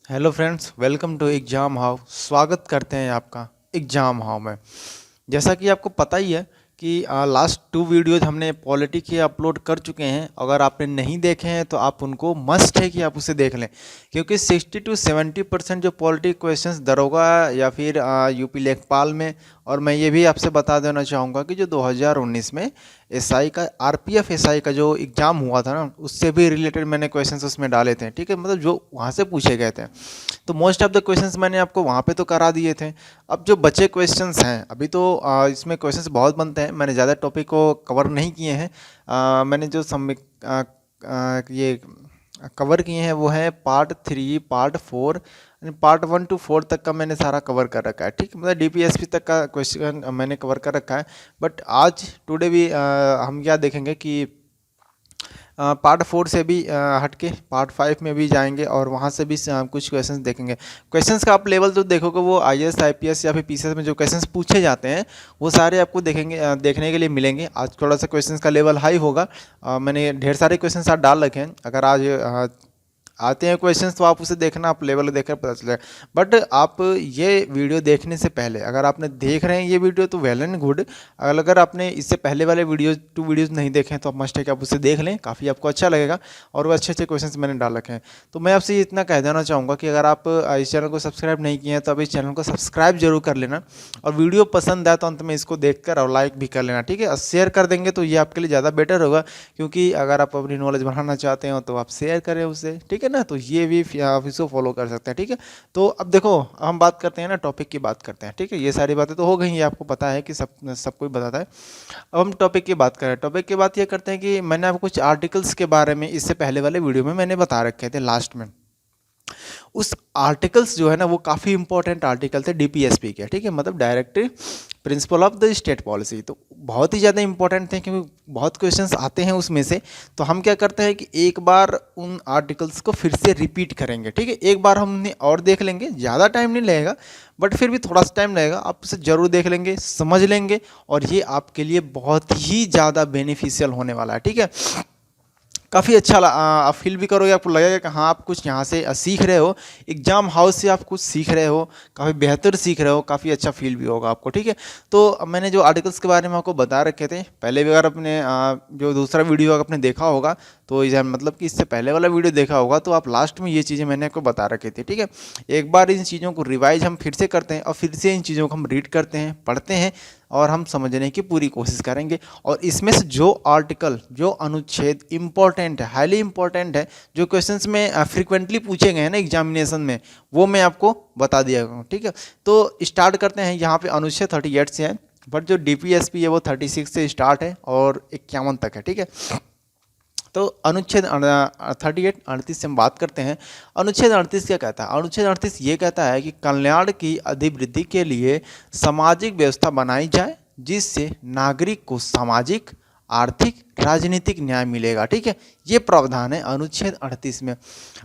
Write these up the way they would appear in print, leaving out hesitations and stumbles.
Hello friends, welcome to exam how. स्वागत करते हैं आपका एग्ज़ाम हाउ में। जैसा कि आपको पता ही है कि लास्ट 2 वीडियोज़ हमने पॉलिटी के अपलोड कर चुके हैं। अगर आपने नहीं देखे हैं तो आप उनको मस्ट है कि आप उसे देख लें, क्योंकि 60 to 70% जो पॉलिटी क्वेश्चंस दरोगा या फिर यूपी लेखपाल में, और मैं ये भी आपसे बता देना चाहूँगा कि जो 2019 में एसआई का आरपीएफ एसआई का जो एग्ज़ाम हुआ था ना, उससे भी रिलेटेड मैंने क्वेश्चंस उसमें डाले थे। ठीक है, मतलब जो वहाँ से पूछे गए थे, तो मोस्ट ऑफ द क्वेश्चंस मैंने आपको वहाँ पे तो करा दिए थे। अब जो बचे क्वेश्चंस हैं, अभी तो इसमें क्वेश्चंस बहुत बनते हैं, मैंने ज़्यादा टॉपिक को कवर नहीं किए हैं। मैंने जो ये कवर किए हैं वो है पार्ट 3, पार्ट 4, पार्ट 1 to 4 तक का मैंने सारा कवर कर रखा है। ठीक, मतलब डीपीएसपी तक का क्वेश्चन मैंने कवर कर रखा है। बट आज टुडे भी हम क्या देखेंगे कि पार्ट 4 से भी हटके पार्ट 5 में भी जाएंगे और वहाँ से भी कुछ क्वेश्चंस देखेंगे। क्वेश्चंस का आप लेवल जो देखोगे वो आईएएस आईपीएस या फिर पीसीएस में जो क्वेश्चंस पूछे जाते हैं वो सारे आपको देखने के लिए मिलेंगे। आज थोड़ा सा क्वेश्चंस का लेवल हाई होगा। मैंने ढेर सारे क्वेश्चंस आज डाल रखे हैं। अगर आज आते हैं क्वेश्चंस तो आप उसे देखना, आप लेवल देखकर पता चलेगा। बट आप ये वीडियो देखने से पहले, अगर आपने देख रहे हैं ये वीडियो तो वेल एंड गुड। अगर आपने इससे पहले वाले टू वीडियोज़ नहीं देखे हैं तो आप मस्ट है कि आप उसे देख लें, काफ़ी आपको अच्छा लगेगा। और वो अच्छे अच्छे क्वेश्चंस मैंने डाल रखे हैं। तो मैं आपसे इतना कह देना चाहूँगा कि अगर आप इस चैनल को सब्सक्राइब नहीं किए हैं तो आप इस चैनल को सब्सक्राइब जरूर कर लेना, और वीडियो पसंद आए तो अंत में इसको देखकर और लाइक भी कर लेना। ठीक है, और शेयर कर देंगे तो ये आपके लिए ज़्यादा बेटर होगा, क्योंकि अगर आप अपनी नॉलेज बढ़ाना चाहते हो तो आप शेयर करें उसे। ठीक है ना, तो ये भी आप इसको फॉलो कर सकते हैं। ठीक है, तो अब देखो हम बात करते हैं ना, टॉपिक की बात करते हैं। ठीक है, ये सारी बातें तो हो गई, ये आपको पता है कि सब कोई बताता है। अब हम टॉपिक की बात करें। टॉपिक की बात ये करते हैं कि मैंने आपको कुछ आर्टिकल्स के बारे में इससे पहले वाले वीडियो में मैंने बता रखे थे लास्ट में। उस आर्टिकल्स जो है ना वो काफ़ी इंपॉर्टेंट आर्टिकल थे डीपीएसपी के। ठीक है, मतलब directive principle of the state policy, तो बहुत ही ज़्यादा इंपॉर्टेंट थे क्योंकि बहुत क्वेश्चंस आते हैं उसमें से। तो हम क्या करते हैं कि एक बार उन आर्टिकल्स को फिर से रिपीट करेंगे। ठीक है, एक बार हम उन्हें और देख लेंगे, ज़्यादा टाइम नहीं लगेगा बट फिर भी थोड़ा सा टाइम लगेगा। आप उसे ज़रूर देख लेंगे, समझ लेंगे, और ये आपके लिए बहुत ही ज़्यादा बेनिफिशियल होने वाला है। ठीक है, काफ़ी अच्छा आप फील भी करोगे, आपको लगेगा कि हाँ आप कुछ यहाँ से सीख रहे हो, एग्जाम हाउस से आप कुछ सीख रहे हो, काफ़ी बेहतर सीख रहे हो, काफ़ी अच्छा फील भी होगा आपको। ठीक है, तो मैंने जो आर्टिकल्स के बारे में आपको बता रखे थे पहले भी, अगर आपने जो दूसरा वीडियो अगर आपने देखा होगा तो मतलब कि इससे पहले वाला वीडियो देखा होगा तो आप लास्ट में ये चीज़ें मैंने आपको बता रखी थी। ठीक है, एक बार इन चीज़ों को रिवाइज हम फिर से करते हैं और फिर से इन चीज़ों को हम रीड करते हैं, पढ़ते हैं, और हम समझने की पूरी कोशिश करेंगे। और इसमें से जो आर्टिकल, जो अनुच्छेद इंपॉर्टेंट है, हाईली इंपॉर्टेंट है, जो क्वेश्चंस में फ्रिक्वेंटली पूछे गए हैं ना एग्जामिनेशन में, वो मैं आपको बता दिया हूँ। ठीक है, तो स्टार्ट करते हैं। यहाँ पे अनुच्छेद 38 से है, बट जो डीपीएसपी है वो 36 से स्टार्ट है और 51 तक है। ठीक है, तो अनुच्छेद 38 से हम बात करते हैं। अनुच्छेद 38 क्या कहता है? अनुच्छेद 38 ये कहता है कि कल्याण की अभिवृद्धि के लिए सामाजिक व्यवस्था बनाई जाए जिससे नागरिक को सामाजिक, आर्थिक, राजनीतिक न्याय मिलेगा। ठीक है, ये प्रावधान है अनुच्छेद 38 में।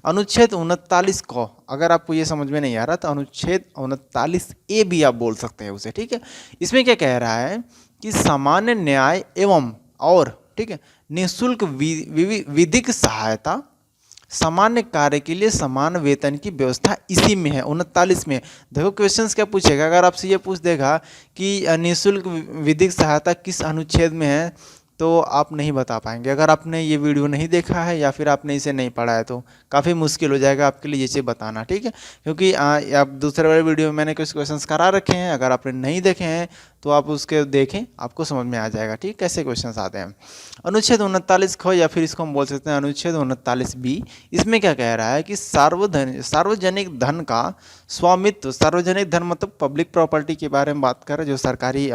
अनुच्छेद 39 को अगर आपको ये समझ में नहीं आ रहा तो अनुच्छेद 39A भी आप बोल सकते हैं उसे। ठीक है, इसमें क्या कह रहा है कि सामान्य न्याय एवं और, ठीक है, निःशुल्क विधिक सहायता, सामान्य कार्य के लिए समान वेतन की व्यवस्था इसी में है, 39 में। देखो क्वेश्चंस क्या पूछेगा, अगर आपसे ये पूछ देगा कि निःशुल्क विधिक सहायता किस अनुच्छेद में है, तो आप नहीं बता पाएंगे। अगर आपने ये वीडियो नहीं देखा है या फिर आपने इसे नहीं पढ़ा है तो काफ़ी मुश्किल हो जाएगा आपके लिए ये चीज़ बताना। ठीक है, क्योंकि आप दूसरे वाले वीडियो में मैंने कुछ क्वेश्चंस करा रखे हैं, अगर आपने नहीं देखे हैं तो आप उसके देखें, आपको समझ में आ जाएगा। ठीक, कैसे क्वेश्चंस आते हैं। अनुच्छेद 39 ख, या फिर इसको हम बोल सकते हैं अनुच्छेद 39B। इसमें क्या कह रहा है कि सार्वजनिक धन का स्वामित्व, सार्वजनिक धन मतलब पब्लिक प्रॉपर्टी के बारे में बात कर रहे हैं, जो सरकारी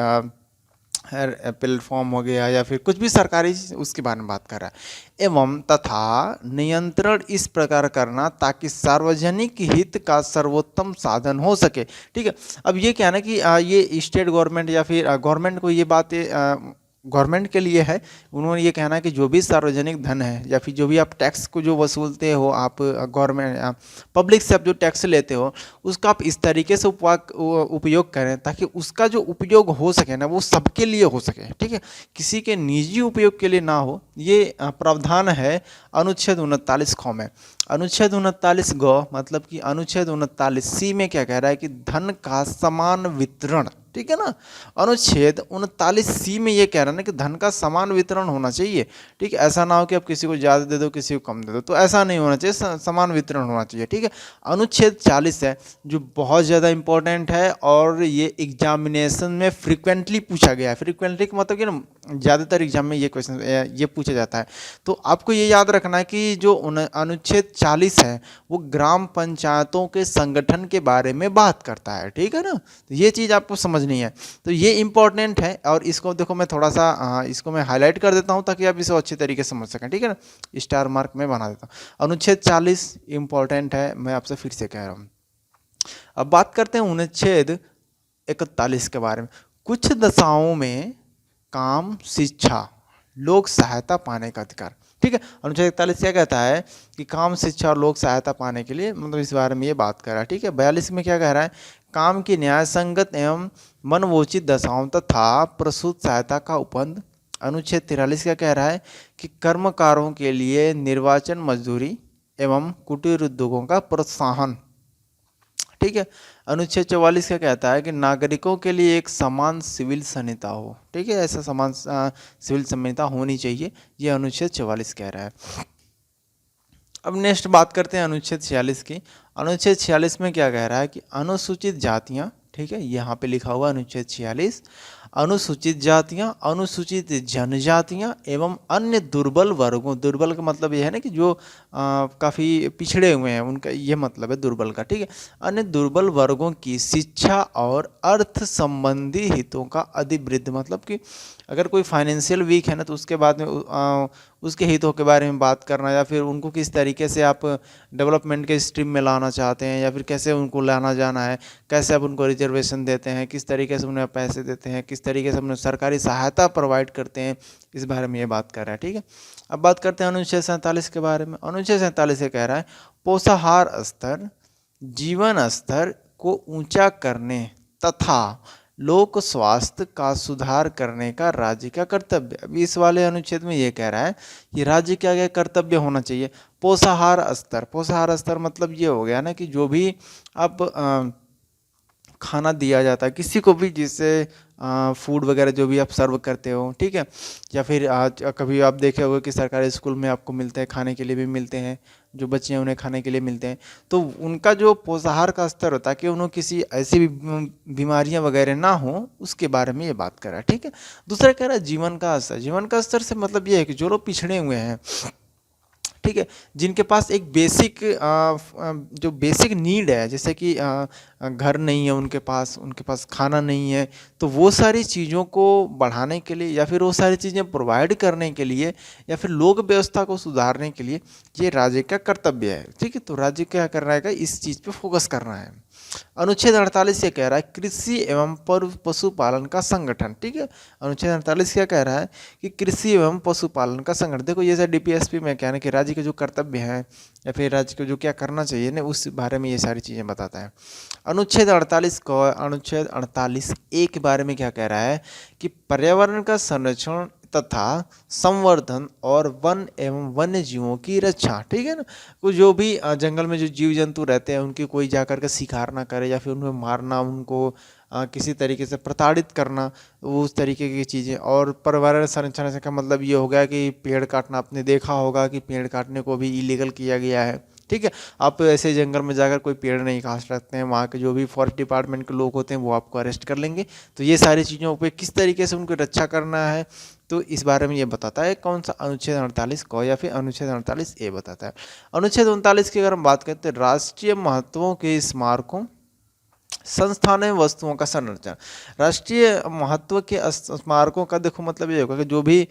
प्लेटफॉर्म हो गया या फिर कुछ भी सरकारी, उसके बारे में बात कर रहा है। एवं तथा नियंत्रण इस प्रकार करना ताकि सार्वजनिक हित का सर्वोत्तम साधन हो सके। ठीक है, अब ये क्या है ना कि ये स्टेट गवर्नमेंट या फिर गवर्नमेंट को ये बातें गवर्नमेंट के लिए है। उन्होंने ये कहना है कि जो भी सार्वजनिक धन है या फिर जो भी आप टैक्स को जो वसूलते हो, आप गवर्नमेंट पब्लिक से आप जो टैक्स लेते हो, उसका आप इस तरीके से उपयोग करें ताकि उसका जो उपयोग हो सके ना वो सबके लिए हो सके। ठीक है, किसी के निजी उपयोग के लिए ना हो, ये प्रावधान है अनुच्छेद 39 ख में। अनुच्छेद 39 ग मतलब कि अनुच्छेद 39 सी में क्या कह रहा है कि धन का समान वितरण, ठीक है ना। अनुच्छेद 39 सी में ये कह रहा है ना कि धन का समान वितरण होना चाहिए, ठीक है। ऐसा ना हो कि आप किसी को ज़्यादा दे दो किसी को कम दे दो, तो ऐसा नहीं होना चाहिए, समान वितरण होना चाहिए, ठीक है। अनुच्छेद 40 है जो बहुत ज़्यादा इंपॉर्टेंट है और ये एग्जामिनेशन में फ्रिक्वेंटली पूछा गया है। फ्रिक्वेंटली का मतलब कि ना ज़्यादातर एग्जाम में ये क्वेश्चन ये पूछा जाता है। तो आपको ये याद रखना है कि जो अनुच्छेद 40 है वो ग्राम पंचायतों के संगठन के बारे में बात करता है, ठीक है ना। तो ये चीज़ आपको समझनी है, तो ये इंपॉर्टेंट है। और इसको देखो मैं थोड़ा सा इसको मैं हाईलाइट कर देता हूँ ताकि आप इसे अच्छे तरीके से समझ सकें, ठीक है ना। स्टार मार्क में बना देता हूँ। अनुच्छेद 40 इंपॉर्टेंट है, मैं आपसे फिर से कह रहा हूँ। अब बात करते हैं अनुच्छेद 41 के बारे में। कुछ दशाओं में काम, शिक्षा, लोक सहायता पाने का अधिकार, ठीक है। अनुच्छेद 41 क्या कहता है कि काम, शिक्षा और लोक सहायता पाने के लिए, मतलब इस बारे में ये बात कर रहा है, ठीक है। 42 में क्या कह रहा है, काम की न्याय संगत एवं मनवोचित दशाओं तथा प्रसूत सहायता का उपबंध। अनुच्छेद 43 क्या कह रहा है कि कर्मकारों के लिए निर्वाचन, मजदूरी एवं कुटीर उद्योगों का प्रोत्साहन, ठीक है। अनुच्छेद 44 क्या कहता है कि नागरिकों के लिए एक समान सिविल संहिता हो, ठीक है। ऐसा समान सिविल संहिता होनी चाहिए, ये अनुच्छेद 44 कह रहा है। अब नेक्स्ट बात करते हैं अनुच्छेद 46 की। अनुच्छेद 46 में क्या कह रहा है कि अनुसूचित जातियां, ठीक है, यहाँ पे लिखा हुआ अनुच्छेद 46, अनुसूचित जातियां, अनुसूचित जनजातियां एवं अन्य दुर्बल वर्गों, दुर्बल का मतलब ये है ना कि जो काफ़ी पिछड़े हुए हैं, उनका ये मतलब है दुर्बल का, ठीक है। अन्य दुर्बल वर्गों की शिक्षा और अर्थ संबंधी हितों का अधिवृद्ध, मतलब कि अगर कोई फाइनेंशियल वीक है ना तो उसके बाद में उसके हितों के बारे में बात करना, या फिर उनको किस तरीके से आप डेवलपमेंट के स्ट्रीम में लाना चाहते हैं, या फिर कैसे उनको लाना जाना है, कैसे आप उनको रिजर्वेशन देते हैं, किस तरीके से उन्हें पैसे देते हैं, किस तरीके से उन्हें सरकारी सहायता प्रोवाइड करते हैं, इस बारे में ये बात कर रहा है, ठीक है। अब बात करते हैं अनुच्छेद 47 के बारे में। अनुच्छेद 47 ये कह रहा है पोषाहार स्तर, जीवन स्तर को ऊंचा करने तथा लोक स्वास्थ्य का सुधार करने का राज्य का कर्तव्य। अभी इस वाले अनुच्छेद में ये कह रहा है कि राज्य का क्या कर्तव्य होना चाहिए, पोषाहार स्तर। पोषाहार स्तर मतलब ये हो गया ना कि जो भी आप खाना दिया जाता है किसी को भी, जिससे फूड वगैरह जो भी आप सर्व करते हो, ठीक है। या फिर आज कभी आप देखे होंगे कि सरकारी स्कूल में आपको मिलते हैं, खाने के लिए भी मिलते हैं, जो बच्चे हैं उन्हें खाने के लिए मिलते हैं। तो उनका जो पोषाहार का स्तर होता है कि उन्हें किसी ऐसी बीमारियां वगैरह ना हो, उसके बारे में ये बात कर रहा है, ठीक है। दूसरा कह रहा है जीवन का स्तर। जीवन का स्तर से मतलब ये है कि जो लोग पिछड़े हुए हैं, ठीक है, जिनके पास एक बेसिक जो बेसिक नीड है, जैसे कि घर नहीं है उनके पास खाना नहीं है, तो वो सारी चीज़ों को बढ़ाने के लिए या फिर वो सारी चीज़ें प्रोवाइड करने के लिए या फिर लोक व्यवस्था को सुधारने के लिए ये राज्य का कर्तव्य है, ठीक है। तो राज्य क्या करना है, इस चीज़ पे फोकस करना है। अनुच्छेद 48 ये कह रहा है कृषि एवं पशुपालन का संगठन, ठीक है। अनुच्छेद 48 क्या कह रहा है कि कृषि एवं पशुपालन का संगठन। देखो ये DPSP में क्या है कि राज्य के जो कर्तव्य हैं या फिर राज्य को जो क्या करना चाहिए ना, उस बारे में ये सारी चीज़ें बताता है। अनुच्छेद 48 को अनुच्छेद 48A के बारे में क्या कह रहा है कि पर्यावरण का संरक्षण तथा संवर्धन और वन एवं वन्य जीवों की रक्षा, ठीक है ना। कुछ जो भी जंगल में जो जीव जंतु रहते हैं उनकी कोई जाकर के शिकार ना करे या फिर उन्हें मारना, उनको किसी तरीके से प्रताड़ित करना, उस तरीके की चीज़ें। और पर्यावरण संरक्षण का मतलब ये हो गया कि पेड़ काटना, आपने देखा होगा कि पेड़ काटने को भी इलीगल किया गया है, ठीक है। आप ऐसे जंगल में जाकर कोई पेड़ नहीं काट सकते हैं, वहाँ के जो भी फॉरेस्ट डिपार्टमेंट के लोग होते हैं वो आपको अरेस्ट कर लेंगे। तो ये सारी चीज़ों पे किस तरीके से उनको रक्षा करना है, तो इस बारे में ये बताता है। कौन सा अनुच्छेद 48 को या फिर अनुच्छेद 48A बताता है। अनुच्छेद 39 की अगर हम बात करते हैं राष्ट्रीय महत्वों के स्मारकों, संस्थानों एवं वस्तुओं का संरक्षण। राष्ट्रीय महत्व के स्मारकों का देखो मतलब ये होगा कि जो भी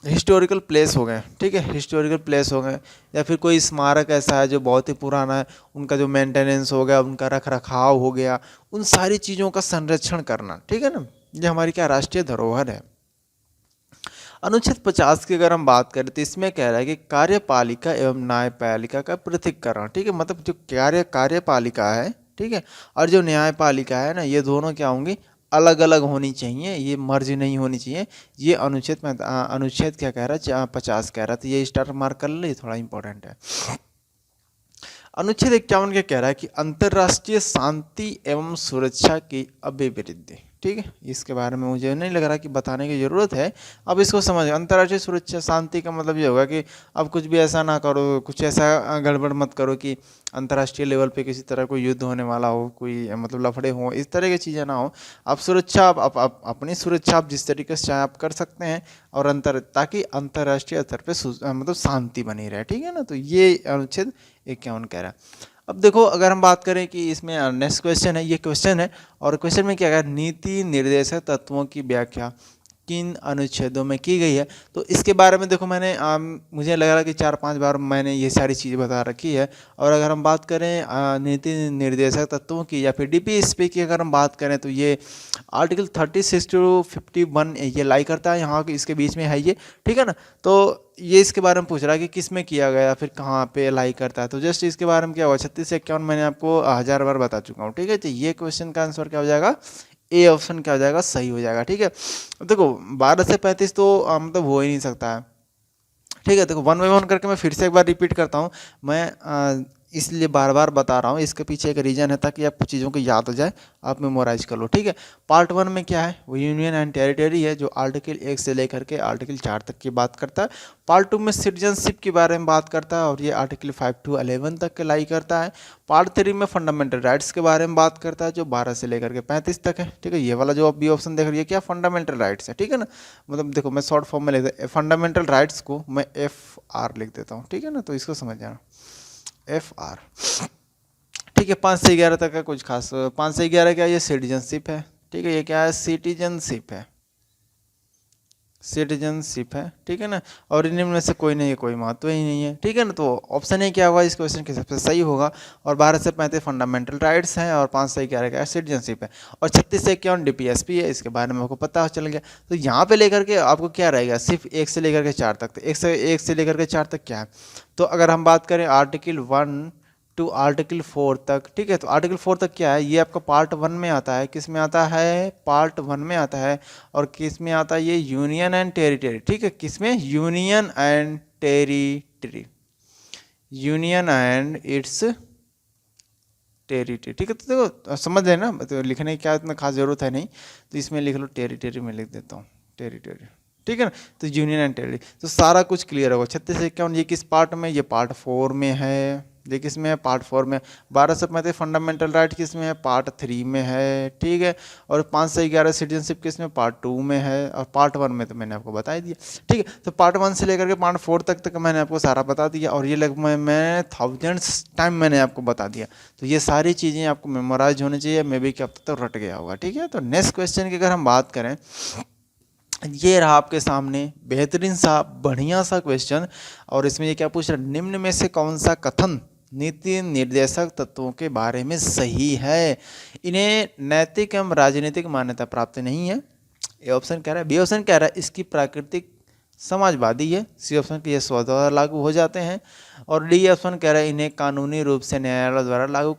हिस्टोरिकल प्लेस हो गए, ठीक है, हिस्टोरिकल प्लेस हो गए या फिर कोई स्मारक ऐसा है जो बहुत ही पुराना है, उनका जो मेंटेनेंस हो गया, उनका रख रखाव हो गया, उन सारी चीज़ों का संरक्षण करना, ठीक है ना। ये हमारी क्या राष्ट्रीय धरोहर है। अनुच्छेद 50 की अगर हम बात करें तो इसमें कह रहा है कि कार्यपालिका एवं न्यायपालिका का पृथक्करण, ठीक है। मतलब जो कार्यपालिका है, ठीक है, और जो न्यायपालिका है ना, ये दोनों क्या होंगी, अलग अलग होनी चाहिए, ये मर्ज नहीं होनी चाहिए। ये अनुच्छेद क्या कह रहा है, 50 कह रहा है, तो ये स्टार मार्क कर ले, थोड़ा इंपॉर्टेंट है। अनुच्छेद 51 क्या कह रहा है कि अंतर्राष्ट्रीय शांति एवं सुरक्षा की अभिवृद्धि। ठीक है, इसके बारे में मुझे नहीं लग रहा कि बताने की ज़रूरत है। अब इसको समझ, अंतर्राष्ट्रीय सुरक्षा शांति का मतलब ये होगा कि अब कुछ भी ऐसा ना करो, कुछ ऐसा गड़बड़ मत करो कि अंतर्राष्ट्रीय लेवल पे किसी तरह कोई युद्ध होने वाला हो, कोई मतलब लफड़े हो, इस तरह की चीज़ें ना हो। आप सुरक्षा, आप अपनी सुरक्षा आप जिस तरीके से चाहे आप कर सकते हैं, और ताकि अंतर्राष्ट्रीय स्तर पे मतलब शांति बनी रहे। ठीक है ना, तो ये अनुच्छेद 51 कह रहा है। अब देखो, अगर हम बात करें कि इसमें नेक्स्ट क्वेश्चन है, ये क्वेश्चन है, और क्वेश्चन में क्या है, नीति निर्देशक तत्वों की व्याख्या किन अनुच्छेदों में की गई है। तो इसके बारे में देखो, मैंने मुझे लग रहा है कि 4-5 बार मैंने ये सारी चीज़ें बता रखी है। और अगर हम बात करें नीति निर्देशक तत्वों की या फिर डीपीएसपी की अगर हम बात करें, तो ये आर्टिकल 36 to 51 ये लाई करता है, यहाँ इसके बीच में है ये। ठीक है ना, तो ये इसके बारे में पूछ रहा है कि किस में किया गया, फिर कहाँ पे लाई करता है। तो जस्ट इसके बारे में क्या हुआ, 36 से 51 मैंने आपको 1000 बार बता चुका हूँ। ठीक है, तो ये क्वेश्चन का आंसर क्या हो जाएगा, ए ऑप्शन क्या हो जाएगा, सही हो जाएगा। ठीक है, देखो 12 से 35 तो मतलब हो ही नहीं सकता है। ठीक है, देखो 1 बाय 1 करके मैं फिर से एक बार रिपीट करता हूँ। मैं इसलिए बार बार बता रहा हूँ, इसके पीछे एक रीज़न है ताकि आपको चीज़ों को याद हो जाए, आप मेमोराइज कर लो। ठीक है, पार्ट 1 में क्या है, वो यूनियन एंड टेरिटरी है, जो आर्टिकल 1 से लेकर के आर्टिकल 4 तक की बात करता है। पार्ट 2 में सिटीजनशिप के बारे में बात करता है, और ये आर्टिकल 5 to 11 तक के लाई करता है। पार्ट 3 में फंडामेंटल राइट्स के बारे में बात करता है, जो 12 से लेकर के 35 तक है। ठीक है, ये वाला जो आप बी ऑप्शन देख रही है, क्या फंडामेंटल राइट्स है। ठीक है ना, मतलब देखो मैं शॉर्ट फॉर्म में लिख देता, फंडामेंटल राइट्स को मैं FR लिख देता हूँ। ठीक है ना, तो इसको समझ जाना, FR। ठीक है, 5 से 11 तक का कुछ खास, 5 से 11 क्या, ये सिटीजनशिप है। ठीक है, ये क्या है, सिटीजनशिप है, सिटीजनशिप है। ठीक है ना, और इनमें में से कोई नहीं है, कोई महत्व ही नहीं है। ठीक है ना, तो ऑप्शन ए क्या होगा इस क्वेश्चन के सबसे सही होगा। और 12 से 35 फंडामेंटल राइट्स हैं, और 5 से 11 क्या सिटीजनशिप है, और 36 से 51 डीपीएसपी है। इसके बारे में आपको पता चल गया। तो यहाँ पे लेकर के आपको क्या रहेगा, सिर्फ 1 से लेकर के 4 तक। तो 1 से लेकर के 4 तक क्या है, तो अगर हम बात करें आर्टिकल 1 to आर्टिकल 4 तक। ठीक है, तो आर्टिकल 4 तक क्या है, ये आपका पार्ट 1 में आता है। किस में आता है, पार्ट 1 में आता है। और किस में आता है, ये यूनियन एंड टेरिटरी। ठीक है, किस में, union and territory, union and it's territory. ठीक है, तो देखो समझ लेना, तो लिखने की क्या इतना खास जरूरत है नहीं, तो इसमें लिख लो, टेरिटरी में लिख देता हूँ, टेरिटरी। ठीक है ना, तो यूनियन एंड टेरिटरी, तो सारा कुछ क्लियर होगा। 36 से 51 ये किस पार्ट में, ये पार्ट 4 में है। ये किस में है, पार्ट 4 में। 12 से 35 फंडामेंटल राइट किस में है, पार्ट 3 में है। ठीक है, और 5 से 11 सिटीजनशिप किस में, पार्ट 2 में है। और पार्ट 1 में तो मैंने आपको बता ही दिया। ठीक है, तो पार्ट 1 से लेकर के पार्ट 4 तक मैंने आपको सारा बता दिया, और ये लगभग मैं थाउजेंड्स टाइम मैंने आपको बता दिया। तो ये सारी चीज़ें आपको मेमोराइज होनी चाहिए, मे बी कि अब तक तो रट गया होगा। ठीक है, तो नेक्स्ट क्वेश्चन की अगर हम बात करें, ये रहा आपके सामने बेहतरीन सा बढ़िया सा क्वेश्चन। और इसमें ये क्या पूछ रहा है, निम्न में से कौन सा कथन नीति निर्देशक तत्वों के बारे में सही है, इन्हें नैतिक एवं राजनीतिक मान्यता प्राप्त नहीं है। ए ऑप्शन कह रहा है, बी ऑप्शन कह रहा है इसकी प्राकृतिक समाजवादी है, सी ऑप्शन के ये स्वतः लागू हो जाते हैं, और डी ऑप्शन कह रहा है इन्हें कानूनी रूप से न्यायालय द्वारा लागू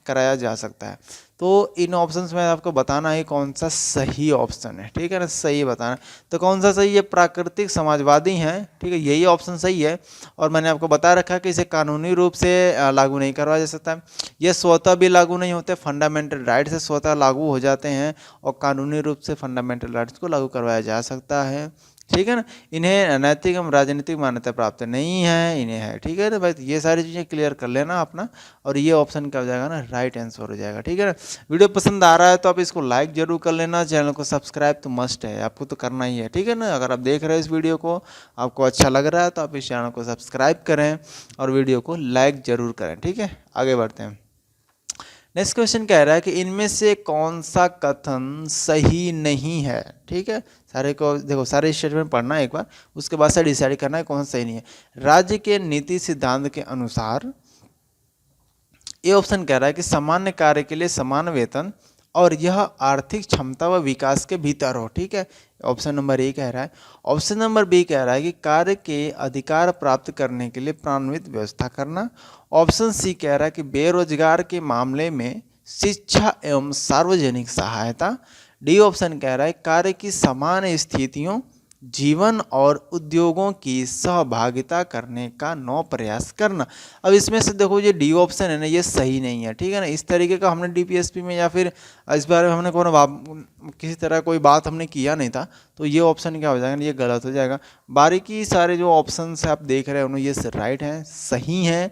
कराया जा सकता है। तो इन ऑप्शंस में आपको बताना है कौन सा सही ऑप्शन है। ठीक है ना, सही बताना। तो कौन सा सही है, प्राकृतिक समाजवादी हैं। ठीक है, यही ऑप्शन सही है। और मैंने आपको बता रखा है कि इसे कानूनी रूप से लागू नहीं करवाया जा सकता है। ये स्वतः भी लागू नहीं होते, फंडामेंटल राइट से स्वतः लागू हो जाते हैं, और कानूनी रूप से फंडामेंटल राइट्स को लागू करवाया जा सकता है। ठीक है ना, इन्हें नैतिक एवं राजनीतिक मान्यता प्राप्त नहीं है, इन्हें है। ठीक है, तो भाई ये सारी चीज़ें क्लियर कर लेना अपना, और ये ऑप्शन क्या हो जाएगा ना, राइट आंसर हो जाएगा। ठीक है ना, वीडियो पसंद आ रहा है तो आप इसको लाइक जरूर कर लेना, चैनल को सब्सक्राइब तो मस्ट है, आपको तो करना ही है। ठीक है ना, अगर आप देख रहे हैं इस वीडियो को, आपको अच्छा लग रहा है, तो आप इस चैनल को सब्सक्राइब करें और वीडियो को लाइक जरूर करें। ठीक है, आगे बढ़ते हैं। नेक्स्ट क्वेश्चन कह रहा है कि इनमें से कौन सा कथन सही नहीं है। ठीक है, सारे को देखो, सारे स्टेटमेंट पढ़ना है एक बार, उसके बाद से डिसाइड करना है कौन सा सही नहीं है। राज्य के नीति सिद्धांत के अनुसार ये ऑप्शन कह रहा है कि सामान्य कार्य के लिए समान वेतन, और यह आर्थिक क्षमता व विकास के भीतर हो। ठीक है, ऑप्शन नंबर ए कह रहा है। ऑप्शन नंबर बी कह रहा है कि कार्य के अधिकार प्राप्त करने के लिए प्रान्वित व्यवस्था करना। ऑप्शन सी कह रहा है कि बेरोजगार के मामले में शिक्षा एवं सार्वजनिक सहायता। डी ऑप्शन कह रहा है कार्य की समान स्थितियों, जीवन और उद्योगों की सहभागिता करने का नौ प्रयास करना। अब इसमें से देखो ये डी ऑप्शन है ना, ये सही नहीं है, ठीक है ना। इस तरीके का हमने डीपीएसपी में या फिर इस बारे में हमने किसी तरह कोई बात हमने किया नहीं था, तो ये ऑप्शन क्या हो जाएगा, ये गलत हो जाएगा। बारीकी सारे जो ऑप्शन आप देख रहे हो ये राइट हैं, सही हैं,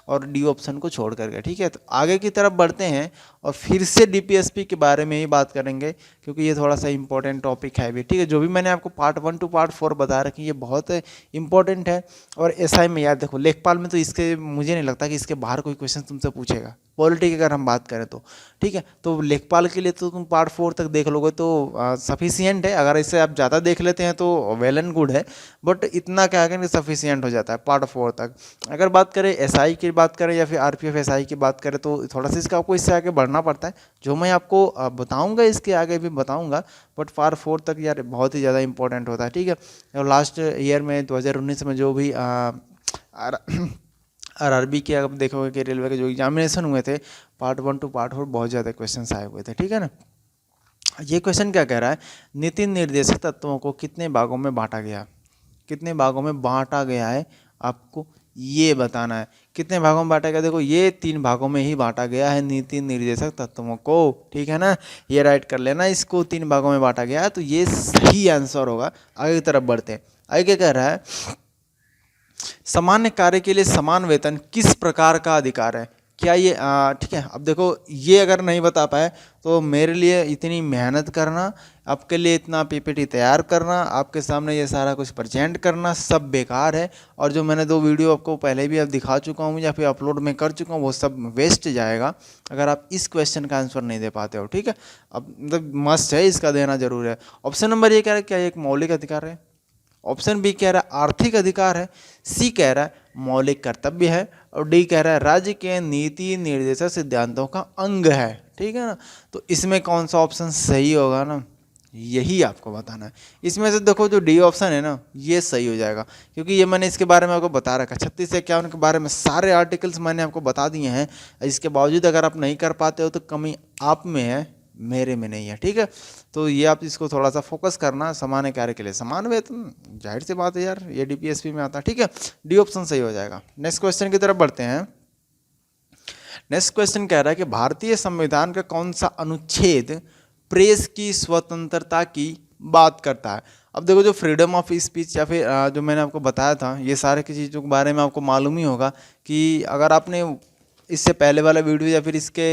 और डी ऑप्शन को छोड़ करके, ठीक है। तो आगे की तरफ बढ़ते हैं और फिर से डीपीएसपी के बारे में ही बात करेंगे, क्योंकि ये थोड़ा सा इंपॉर्टेंट टॉपिक है भी, ठीक है। जो भी मैंने आपको पार्ट 1 to पार्ट 4 बता रखी, ये बहुत इंपॉर्टेंट है। और एसआई में याद देखो, लेखपाल में तो इसके मुझे नहीं लगता कि इसके बाहर कोई क्वेश्चन तुमसे पूछेगा, पॉलिटी की अगर हम बात करें तो, ठीक है। तो लेखपाल के लिए तो तुम पार्ट 4 तक देख लोगे तो सफिशियंट है। अगर इससे आप ज़्यादा देख लेते हैं तो वेल एंड गुड है, बट इतना क्या है कि सफिशियंट हो जाता है पार्ट 4 तक। अगर बात करें एसआई की बात करें या फिर आरपीएफ एसआई की बात करें तो थोड़ा सा इसका आपको इससे आगे बढ़ना पड़ता है, जो मैं आपको बताऊंगा इसके आगे भी बताऊंगा, बट पार्ट 4 तक यार बहुत ही ज़्यादा इंपॉर्टेंट होता है, ठीक है। और लास्ट ईयर में 2019 में जो भी आरआरबी के आप देखोगे कि रेलवे के जो एग्जामिनेशन हुए थे पार्ट 1 to पार्ट 4 बहुत ज़्यादा क्वेश्चंस आए हुए थे, ठीक है ना। ये क्वेश्चन क्या कह रहा है, नीति निर्देशक तत्वों को कितने भागों में बांटा गया, कितने भागों में बांटा गया है, आपको ये बताना है। कितने भागों में बांटा गया, देखो ये 3 भागों में ही बांटा गया है नीति निर्देशक तत्वों को, ठीक है ना। ये राइट कर लेना, इसको 3 भागों में बांटा गया है, तो ये सही आंसर होगा। आगे की तरफ बढ़ते हैं। आगे क्या कह रहा है, सामान्य कार्य के लिए समान वेतन किस प्रकार का अधिकार है, क्या ये ठीक है। अब देखो ये अगर नहीं बता पाए तो मेरे लिए इतनी मेहनत करना, आपके लिए इतना पीपीटी तैयार करना, आपके सामने ये सारा कुछ प्रेजेंट करना सब बेकार है। और जो मैंने 2 वीडियो आपको पहले भी अब दिखा चुका हूँ या फिर अपलोड में कर चुका हूँ, वो सब वेस्ट जाएगा अगर आप इस क्वेश्चन का आंसर नहीं दे पाते हो, ठीक है। अब मतलब मस्ट है, इसका देना जरूर है। ऑप्शन नंबर ये कह रहा है क्या ये एक मौलिक अधिकार है, ऑप्शन बी कह रहा है आर्थिक अधिकार है, सी कह रहा है मौलिक कर्तव्य है, और डी कह रहा है राज्य के नीति निर्देशक सिद्धांतों का अंग है, ठीक है ना। तो इसमें कौन सा ऑप्शन सही होगा ना, यही आपको बताना है। इसमें से देखो जो डी ऑप्शन है ना ये सही हो जाएगा, क्योंकि ये मैंने इसके बारे में आपको बता रखा है। 36 से 51 के बारे में सारे आर्टिकल्स मैंने आपको बता दिए हैं। इसके बावजूद अगर आप नहीं कर पाते हो तो कमी आप में है, मेरे में नहीं है, ठीक है। तो ये आप इसको थोड़ा सा फोकस करना, सामान्य कार्य के लिए समान वेतन, जाहिर सी बात है यार ये डीपीएसपी में आता है, ठीक है। डी ऑप्शन सही हो जाएगा। नेक्स्ट क्वेश्चन की तरफ बढ़ते हैं। नेक्स्ट क्वेश्चन कह रहा है कि भारतीय संविधान का कौन सा अनुच्छेद प्रेस की स्वतंत्रता की बात करता है। अब देखो जो फ्रीडम ऑफ स्पीच या फिर जो मैंने आपको बताया था, ये सारे की चीज़ों के बारे में आपको मालूम ही होगा कि अगर आपने इससे पहले वाला वीडियो या फिर इसके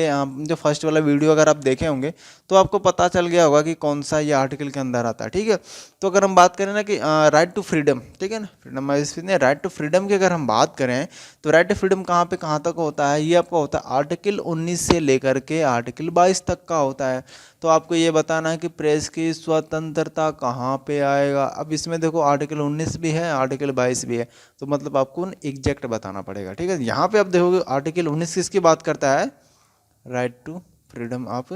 जो फर्स्ट वाला वीडियो अगर आप देखे होंगे तो आपको पता चल गया होगा कि कौन सा ये आर्टिकल के अंदर आता है, ठीक है। तो अगर हम बात करें ना कि राइट टू फ्रीडम, ठीक है ना, फ्रीडम ऑफ स्पीच ने राइट टू फ्रीडम की अगर हम बात करें तो राइट टू फ्रीडम कहाँ पे कहाँ तक होता है, ये आपका होता है आर्टिकल 19 से लेकर के आर्टिकल 22 तक का होता है। तो आपको ये बताना है कि प्रेस की स्वतंत्रता कहाँ पे आएगा। अब इसमें देखो आर्टिकल 19 भी है, आर्टिकल 22 भी है, तो मतलब आपको एग्जैक्ट बताना पड़ेगा, ठीक है। यहाँ पे आप देखोगे आर्टिकल 19 किसकी बात करता है, right to freedom of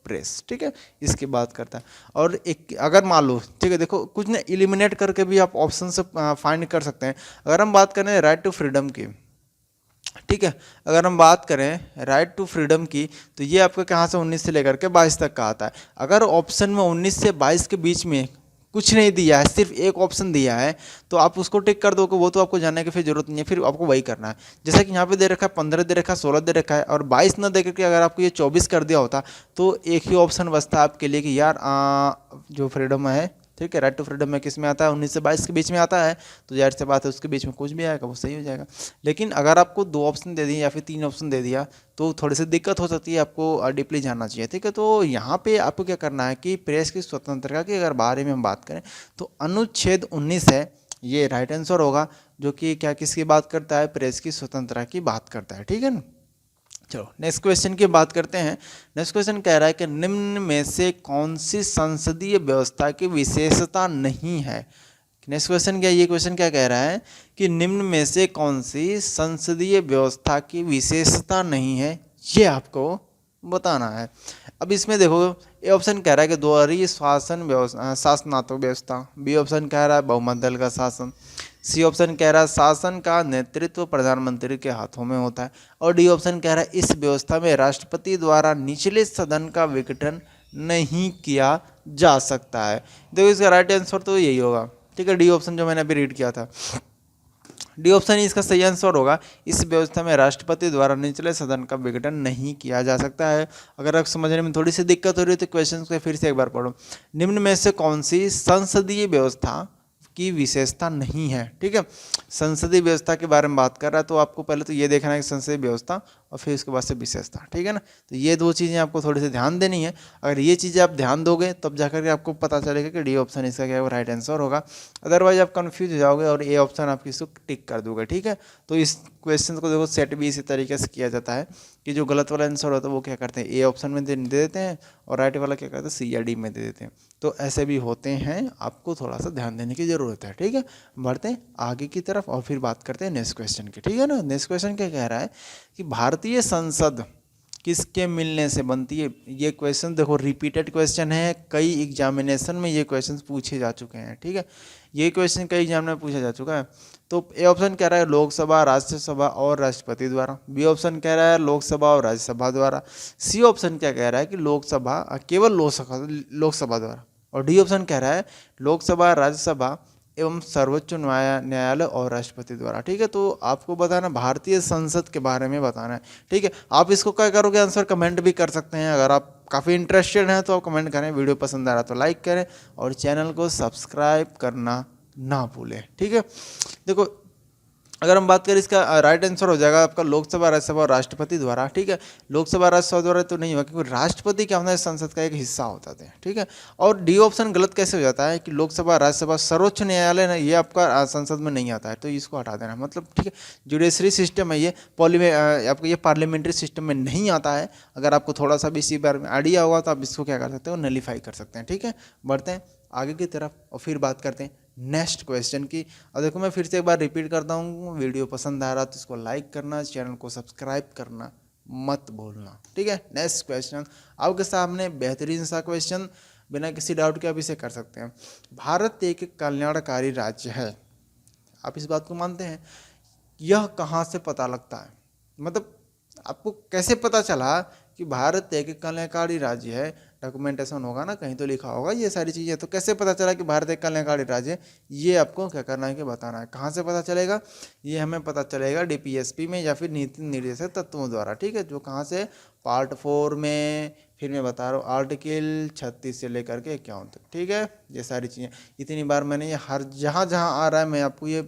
press, ठीक है, इसकी बात करता है। और एक अगर मान लो, ठीक है, देखो कुछ ना इलिमिनेट करके भी आप ऑप्शन से फाइंड कर सकते हैं। अगर हम बात करें राइट टू फ्रीडम की, ठीक है, अगर हम बात करें राइट टू फ्रीडम की तो ये आपका कहाँ से 19 से लेकर के 22 तक का आता है। अगर ऑप्शन में 19 से 22 के बीच में कुछ नहीं दिया है, सिर्फ एक ऑप्शन दिया है, तो आप उसको टिक कर दोगे, वो तो आपको जानने की फिर जरूरत नहीं है, फिर आपको वही करना है। जैसा कि यहाँ पे दे रखा है 15 दे रखा है, 16 दे रखा है, और 22 ना दे करके अगर आपको ये 24 कर दिया होता तो एक ही ऑप्शन बचता है आपके लिए कि यार जो फ्रीडम है, ठीक है, राइट टू फ्रीडम में किस में आता है, 19 से 22 के बीच में आता है, तो जाहिर सी बात है उसके बीच में कुछ भी आएगा वो सही हो जाएगा। लेकिन अगर आपको 2 ऑप्शन दे दिए या फिर 3 ऑप्शन दे दिया तो थोड़ी सी दिक्कत हो सकती है, आपको डीपली जानना चाहिए, ठीक है। तो यहाँ पे आपको क्या करना है कि प्रेस की स्वतंत्रता की अगर बारे में हम बात करें तो अनुच्छेद 19 है, ये राइट आंसर होगा, जो कि क्या किसकी बात करता है, प्रेस की स्वतंत्रता की बात करता है, ठीक है ना। चलो नेक्स्ट क्वेश्चन की बात करते हैं। नेक्स्ट क्वेश्चन कह रहा है कि निम्न में से कौन सी संसदीय व्यवस्था की विशेषता नहीं है। नेक्स्ट क्वेश्चन क्या, ये क्वेश्चन क्या कह रहा है कि निम्न में से कौन सी संसदीय व्यवस्था की विशेषता नहीं है, ये आपको बताना है। अब इसमें देखो ए ऑप्शन कह रहा है कि द्वैरीय शासन व्यवस्था, शासनात्मक व्यवस्था, बी ऑप्शन कह रहा है बहुमत दल का शासन, सी ऑप्शन कह रहा है शासन का नेतृत्व प्रधानमंत्री के हाथों में होता है, और डी ऑप्शन कह रहा है इस व्यवस्था में राष्ट्रपति द्वारा निचले सदन का विघटन नहीं किया जा सकता है। देखो इसका राइट आंसर तो यही होगा, ठीक है, डी ऑप्शन जो मैंने अभी रीड किया था, डी ऑप्शन ही इसका सही आंसर होगा। इस व्यवस्था में राष्ट्रपति द्वारा निचले सदन का विघटन नहीं किया जा सकता है। अगर आप समझने में थोड़ी सी दिक्कत हो रही है तो क्वेश्चन को फिर से एक बार पढ़ो। निम्न में से कौन सी संसदीय व्यवस्था की विशेषता नहीं है, ठीक है, संसदीय व्यवस्था के बारे में बात कर रहा है तो आपको पहले तो ये देखना है कि संसदीय व्यवस्था और फिर उसके बाद से विशेषता, ठीक है ना। तो ये दो चीज़ें आपको थोड़ी सी ध्यान देनी है। अगर ये चीज़ें आप ध्यान दोगे तब जाकर के आपको पता चलेगा कि डी ऑप्शन इसका क्या है, वो राइट आंसर होगा। अदरवाइज आप कंफ्यूज हो जाओगे और ए ऑप्शन आप इसको टिक कर दोगे, ठीक है। तो इस क्वेश्चन को देखो सेट भी इसी तरीके से किया जाता है कि जो गलत वाला आंसर होता है वो क्या करते हैं, ए ऑप्शन में दे देते हैं और राइट वाला क्या करते हैं, सी या डी में दे देते हैं। तो ऐसे भी होते हैं, आपको थोड़ा सा ध्यान देने की ज़रूरत है, ठीक है। बढ़ते हैं आगे की तरफ और फिर बात करते हैं नेक्स्ट क्वेश्चन की, ठीक है ना। नेक्स्ट क्वेश्चन क्या कह रहा है कि भारतीय संसद किसके मिलने से बनती है। ये क्वेश्चन देखो रिपीटेड क्वेश्चन है, कई एग्जामिनेशन में ये क्वेश्चन पूछे जा चुके हैं, ठीक है। ये क्वेश्चन कई एग्जाम में पूछा जा चुका है। तो ए ऑप्शन कह रहा है लोकसभा, राज्यसभा और राष्ट्रपति द्वारा। बी ऑप्शन कह रहा है लोकसभा और राज्यसभा द्वारा। सी ऑप्शन क्या कह रहा है कि लोकसभा, केवल लोकसभा द्वारा। और डी ऑप्शन कह रहा है लोकसभा, राज्यसभा एवं सर्वोच्च न्यायालय और राष्ट्रपति द्वारा, ठीक है। तो आपको बताना भारतीय संसद के बारे में बताना है, ठीक है। आप इसको क्या करोगे, आंसर कमेंट भी कर सकते हैं। अगर आप काफ़ी इंटरेस्टेड हैं तो आप कमेंट करें, वीडियो पसंद आ रहा तो लाइक करें और चैनल को सब्सक्राइब करना ना भूलें, ठीक है। देखो अगर हम बात करें इसका राइट आंसर हो जाएगा आपका लोकसभा, राज्यसभा और राष्ट्रपति द्वारा, ठीक है। लोकसभा राज्यसभा द्वारा तो नहीं होगा क्योंकि राष्ट्रपति क्या होता है, संसद का एक हिस्सा होता है, ठीक है। और डी ऑप्शन गलत कैसे हो जाता है कि लोकसभा, राज्यसभा, सर्वोच्च न्यायालय ना, ये आपका संसद में नहीं आता है, तो इसको हटा देना, मतलब ठीक है। जुडिशरी सिस्टम है ये, आपको ये पार्लियामेंट्री सिस्टम में नहीं आता है। अगर आपको थोड़ा सा भी इसी बारे में आइडिया होगा तो आप इसको क्या कर सकते हो, नलीफाई कर सकते हैं, ठीक है। बढ़ते हैं आगे की तरफ और फिर बात करते हैं नेक्स्ट क्वेश्चन की। और देखो मैं फिर से एक बार रिपीट करता हूँ, वीडियो पसंद आ रहा तो इसको लाइक करना, चैनल को सब्सक्राइब करना मत भूलना, ठीक है। नेक्स्ट क्वेश्चन आपके सामने बेहतरीन सा क्वेश्चन, बिना किसी डाउट के आप इसे कर सकते हैं। भारत एक कल्याणकारी राज्य है, आप इस बात को मानते हैं। यह कहाँ से पता लगता है, मतलब आपको कैसे पता चला कि भारत एक कल्याणकारी राज्य है। डॉक्यूमेंटेशन होगा ना, कहीं तो लिखा होगा ये सारी चीज़ें। तो कैसे पता चला कि भारत एक कल्याणकारी राज्य है, ये आपको क्या करना है कि बताना है। कहाँ से पता चलेगा, ये हमें पता चलेगा डीपीएसपी में या फिर नीति निर्देशक तत्वों द्वारा, ठीक है। जो कहाँ से, पार्ट 4 में, फिर मैं बता रहा हूँ आर्टिकल 36 से लेकर के 51 तक, ठीक है। ये सारी चीज़ें इतनी बार मैंने ये हर जहाँ जहाँ आ रहा है मैं आपको ये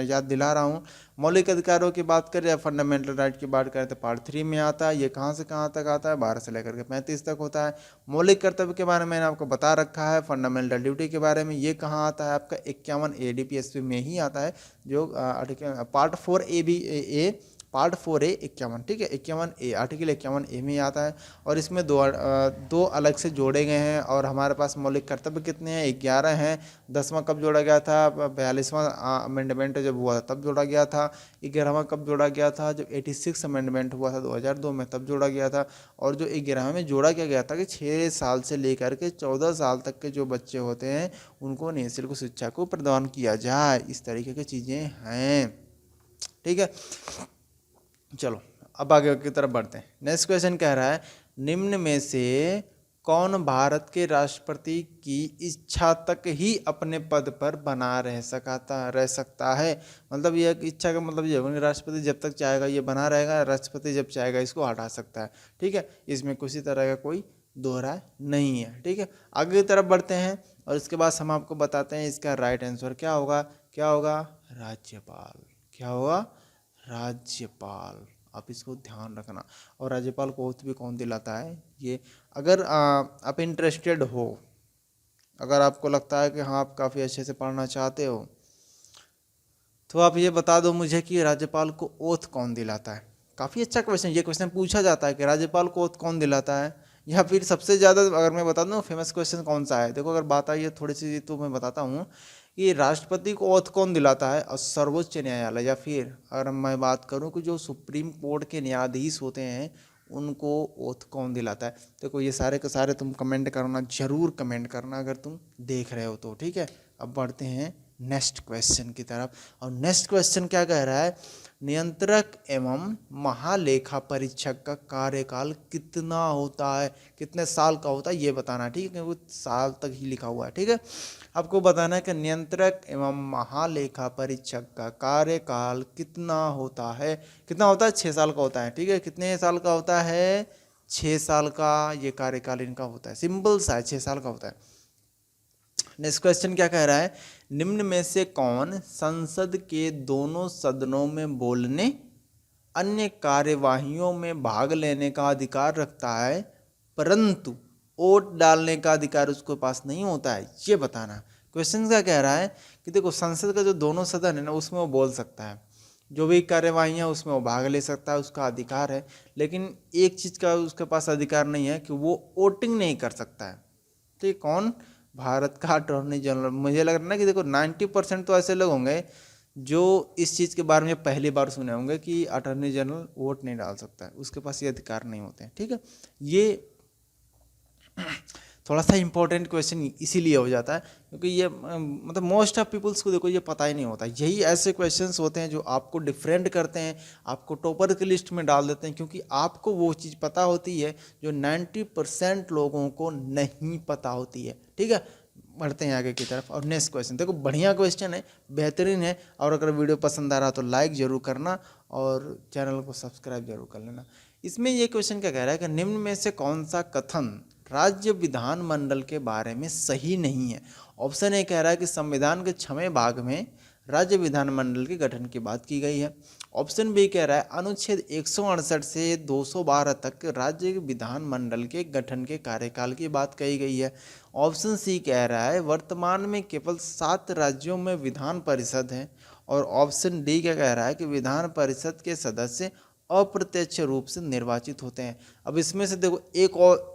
याद दिला रहा हूँ। मौलिक अधिकारों की बात करें या फंडामेंटल राइट की बात करें तो पार्ट 3 में आता है। ये कहाँ से कहाँ तक आता है, 12 से लेकर के 35 तक होता है। मौलिक कर्तव्य के बारे में मैंने आपको बता रखा है। फंडामेंटल ड्यूटी के बारे में ये कहाँ आता है, आपका 51 ADPSP में ही आता है, जो article part 4A part 4A 51, ठीक है, 51A आर्टिकल 51A में आता है। और इसमें दो अलग से जोड़े गए हैं। और हमारे पास मौलिक कर्तव्य कितने हैं, 11 हैं। 10वां कब जोड़ा गया था, 42वां अमेंडमेंट जब हुआ था तब जोड़ा गया था। 11वां कब जोड़ा गया था, जब 86 अमेंडमेंट हुआ था 2002 में, तब जोड़ा गया था। और जो 11वें में जोड़ा क्या गया था कि 6 साल से लेकर के 14 साल तक के जो बच्चे होते हैं उनको निःशुल्क शिक्षा को प्रदान किया जाए। इस तरीके की चीज़ें हैं, ठीक है। चलो अब आगे की तरफ बढ़ते हैं। नेक्स्ट क्वेश्चन कह रहा है निम्न में से कौन भारत के राष्ट्रपति की इच्छा तक ही अपने पद पर बना रह सकता है। मतलब ये इच्छा का मतलब ये होगा कि राष्ट्रपति जब तक चाहेगा ये बना रहेगा, राष्ट्रपति जब चाहेगा इसको हटा सकता है, ठीक है। इसमें किसी तरह का कोई दोहराए नहीं है, ठीक है। आगे की तरफ बढ़ते हैं और इसके बाद हम आपको बताते हैं इसका राइट आंसर क्या होगा। क्या होगा, राज्यपाल। क्या होगा, राज्यपाल। आप इसको ध्यान रखना। और राज्यपाल को ओथ भी कौन दिलाता है, ये अगर आप इंटरेस्टेड हो, अगर आपको लगता है कि हाँ आप काफ़ी अच्छे से पढ़ना चाहते हो तो आप ये बता दो मुझे कि राज्यपाल को ओथ कौन दिलाता है। काफ़ी अच्छा क्वेश्चन, ये क्वेश्चन पूछा जाता है कि राज्यपाल को ओथ कौन दिलाता है। या फिर सबसे ज़्यादा अगर मैं बता दूँ फेमस क्वेश्चन कौन सा है, देखो अगर बात आई है थोड़ी सी तो मैं बताता हूँ कि राष्ट्रपति को ओथ कौन दिलाता है और सर्वोच्च न्यायालय। या फिर अगर मैं बात करूं कि जो सुप्रीम कोर्ट के न्यायाधीश होते हैं उनको ओथ कौन दिलाता है। देखो ये सारे के सारे तुम कमेंट करना, जरूर कमेंट करना अगर तुम देख रहे हो तो, ठीक है। अब बढ़ते हैं नेक्स्ट क्वेश्चन की तरफ। और नेक्स्ट क्वेश्चन क्या कह रहा है, नियंत्रक एवं महालेखा परीक्षक का कार्यकाल कितना होता है, कितने साल का होता है ये बताना है, ठीक है, क्योंकि साल तक ही लिखा हुआ है, ठीक है। आपको बताना है कि नियंत्रक एवं महालेखा परीक्षक का कार्यकाल कितना होता है, कितना होता है, 6 साल का होता है, ठीक है। कितने साल का होता है, 6 साल का ये कार्यकाल इनका होता है, सिंपल सा है, 6 साल का होता है। नेक्स्ट क्वेश्चन क्या कह रहा है, निम्न में से कौन संसद के दोनों सदनों में बोलने, अन्य कार्यवाहियों में भाग लेने का अधिकार रखता है, परंतु वोट डालने का अधिकार उसके पास नहीं होता है, ये बताना। क्वेश्चन क्या कह रहा है कि देखो, संसद का जो दोनों सदन है ना, उसमें वो बोल सकता है, जो भी कार्यवाहियाँ उसमें वो भाग ले सकता है, उसका अधिकार है। लेकिन एक चीज़ का उसके पास अधिकार नहीं है कि वो वोटिंग नहीं कर सकता है। तो ये कौन, भारत का अटॉर्नी जनरल। मुझे लग रहा है ना कि देखो 90% तो ऐसे लोग होंगे जो इस चीज़ के बारे में पहली बार सुने होंगे कि अटॉर्नी जनरल वोट नहीं डाल सकता है, उसके पास ये अधिकार नहीं होते हैं, ठीक है। ये थोड़ा सा इंपॉर्टेंट क्वेश्चन इसीलिए हो जाता है क्योंकि ये मतलब मोस्ट ऑफ पीपल्स को देखो ये पता ही नहीं होता। यही ऐसे क्वेश्चंस होते हैं जो आपको डिफरेंट करते हैं, आपको टॉपर की लिस्ट में डाल देते हैं, क्योंकि आपको वो चीज़ पता होती है जो 90% लोगों को नहीं पता होती है, ठीक है। बढ़ते हैं आगे की तरफ। और नेक्स्ट क्वेश्चन देखो, बढ़िया क्वेश्चन है, बेहतरीन है, और अगर वीडियो पसंद आ रहा तो लाइक जरूर करना और चैनल को सब्सक्राइब जरूर कर लेना। इसमें ये क्वेश्चन क्या कह रहा है कि निम्न में से कौन सा कथन राज्य विधानमंडल के बारे में सही नहीं है। ऑप्शन ए कह रहा है कि संविधान के 6वें भाग में राज्य विधानमंडल के गठन की बात की गई है। ऑप्शन बी कह रहा है अनुच्छेद 168 से 212 तक राज्य विधानमंडल के गठन के कार्यकाल की बात कही गई है। ऑप्शन सी कह रहा है वर्तमान में केवल 7 राज्यों में विधान परिषद है। और ऑप्शन डी क्या कह रहा है कि विधान परिषद के सदस्य अप्रत्यक्ष रूप से निर्वाचित होते हैं। अब इसमें से देखो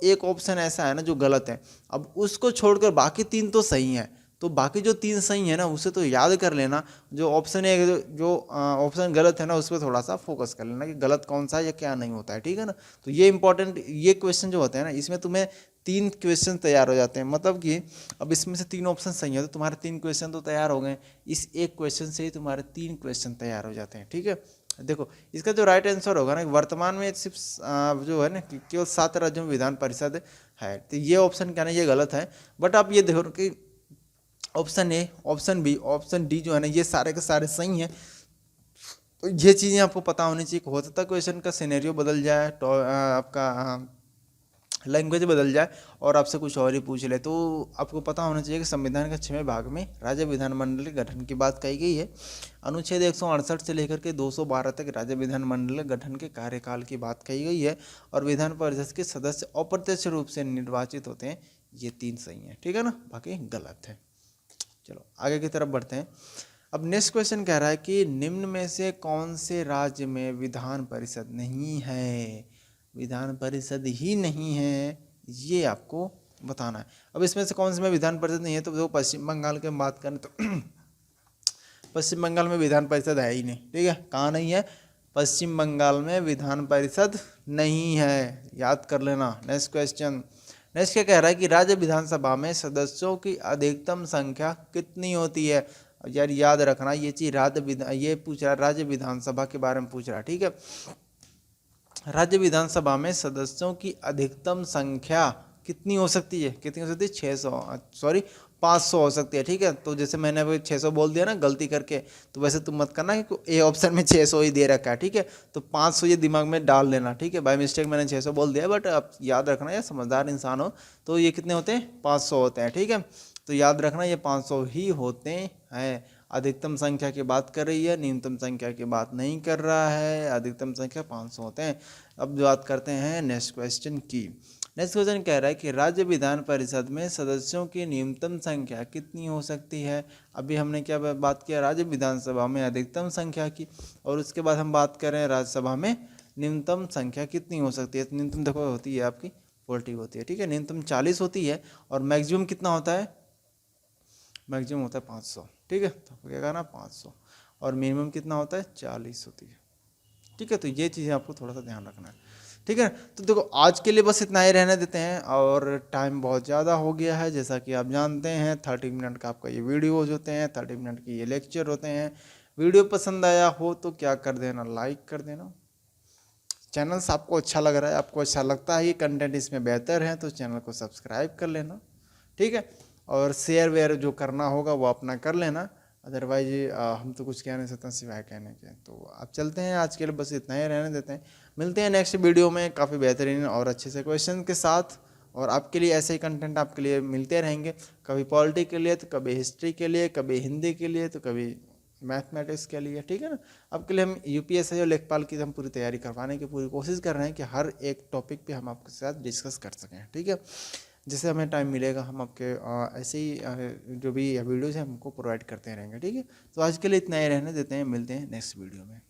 एक ऑप्शन ऐसा है ना जो गलत है, अब उसको छोड़कर बाकी 3 तो सही हैं, तो बाकी जो 3 सही है ना उसे तो याद कर लेना। जो ऑप्शन है, जो ऑप्शन गलत है ना उस पर थोड़ा सा फोकस कर लेना कि गलत कौन सा है या क्या नहीं होता है, ठीक है ना। तो ये इंपॉर्टेंट, ये क्वेश्चन जो होते हैं ना इसमें तुम्हें 3 क्वेश्चन तैयार हो जाते हैं, मतलब कि अब इसमें से 3 ऑप्शन सही है तो तुम्हारे 3 क्वेश्चन तो तैयार हो गए, इस एक क्वेश्चन से ही तुम्हारे 3 क्वेश्चन तैयार हो जाते हैं, ठीक है। देखो इसका जो राइट आंसर होगा ना, वर्तमान में सिर्फ जो है ना केवल 7 राज्यों में विधान परिषद है, तो ये ऑप्शन क्या ना ये गलत है। बट आप ये देखो कि option A, option B, option D जो है ना ये सारे के सारे सही हैं। तो ये चीज़ें आपको पता होनी चाहिए। हो सकता है क्वेश्चन का सिनेरियो बदल जाए, तो आपका लैंग्वेज बदल जाए और आपसे कुछ और ही पूछ ले, तो आपको पता होना चाहिए कि संविधान के 6वें भाग में राज्य विधानमंडल के गठन की बात कही गई है। अनुच्छेद 168 से लेकर के 212 तक राज्य विधानमंडल के गठन के कार्यकाल की बात कही गई है। और विधान परिषद के सदस्य अप्रत्यक्ष रूप से निर्वाचित होते हैं, ये 3 सही है, ठीक है ना, बाकी गलत है। चलो आगे की तरफ बढ़ते हैं। अब नेक्स्ट क्वेश्चन कह रहा है कि निम्न में से कौन से राज्य में विधान परिषद नहीं है, विधान परिषद ही नहीं है, ये आपको बताना है। अब इसमें से कौन से में विधान परिषद नहीं है, तो देखो पश्चिम बंगाल की बात करें तो पश्चिम बंगाल में विधान परिषद है ही नहीं, ठीक है। कहाँ नहीं है, पश्चिम बंगाल में विधान परिषद नहीं है, याद कर लेना। नेक्स्ट क्वेश्चन, नेक्स्ट क्या कह रहा है कि राज्य विधानसभा में सदस्यों की अधिकतम संख्या कितनी होती है। यार याद रखना ये चीज, ये पूछ रहा है राज्य विधानसभा के बारे में पूछ रहा है, ठीक है। राज्य विधानसभा में सदस्यों की अधिकतम संख्या कितनी हो सकती है, कितनी हो सकती है, 500 हो सकती है, ठीक है। तो जैसे मैंने अभी 600 बोल दिया ना गलती करके, तो वैसे तुम मत करना कि ए ऑप्शन में 600 ही दे रखा है, ठीक है। तो 500 ये दिमाग में डाल लेना, ठीक है। बाय मिस्टेक मैंने 600 बोल दिया, बट आप याद रखना, या समझदार इंसान हो तो ये कितने होते हैं, 500 होते हैं, ठीक है। तो याद रखना ये 500 ही होते हैं। अधिकतम संख्या की बात कर रही है, न्यूनतम संख्या की बात नहीं कर रहा है, अधिकतम संख्या 500 होते हैं। अब बात करते हैं नेक्स्ट क्वेश्चन की। नेक्स्ट क्वेश्चन कह रहा है कि राज्य विधान परिषद में सदस्यों की न्यूनतम संख्या कितनी हो सकती है। अभी हमने क्या बात किया, राज्य विधानसभा में अधिकतम संख्या की, और उसके बाद हम बात कर रहे हैं राज्यसभा में न्यूनतम संख्या कितनी हो सकती है। न्यूनतम देखो होती है आपकी 40 होती है, ठीक है। न्यूनतम 40 होती है, और मैक्सिमम कितना होता है, मैक्सिमम होता है 500, ठीक है। तो क्या कहना 500, और मिनिमम कितना होता है 40 होती है, ठीक है। तो ये चीज़ें आपको थोड़ा सा ध्यान रखना है। ठीक है। तो देखो आज के लिए बस इतना ही रहने देते हैं, और टाइम बहुत ज़्यादा हो गया है, जैसा कि आप जानते हैं 30 मिनट का आपका ये वीडियोज़ होते हैं, 30 मिनट की ये लेक्चर होते हैं। वीडियो पसंद आया हो तो क्या कर देना, लाइक कर देना। चैनल से आपको अच्छा लग रहा है, आपको अच्छा लगता है, ये कंटेंट इसमें बेहतर है, तो चैनल को सब्सक्राइब कर लेना, ठीक है। और शेयर वेयर जो करना होगा वो अपना कर लेना। अदरवाइज हम तो कुछ कह नहीं सकते सिवाय कहने के। तो अब चलते हैं, आज के लिए बस इतना ही रहने देते हैं। मिलते हैं नेक्स्ट वीडियो में काफ़ी बेहतरीन और अच्छे से क्वेश्चन के साथ, और आपके लिए ऐसे ही कंटेंट आपके लिए मिलते रहेंगे, कभी पॉलिटी के लिए तो कभी हिस्ट्री के लिए, कभी हिंदी के लिए तो कभी मैथमेटिक्स के लिए, ठीक है ना। अब के लिए हम यूपीएससी और लेखपाल की हम पूरी तैयारी करवाने की पूरी कोशिश कर रहे हैं कि हर एक टॉपिक पे हम आपके साथ डिस्कस कर सकें, ठीक है। जैसे हमें टाइम मिलेगा हम आपके ऐसे ही जो भी वीडियोज़ हैं हमको प्रोवाइड करते रहेंगे, ठीक है। तो आज के लिए इतना ही रहने देते हैं, मिलते हैं नेक्स्ट वीडियो में।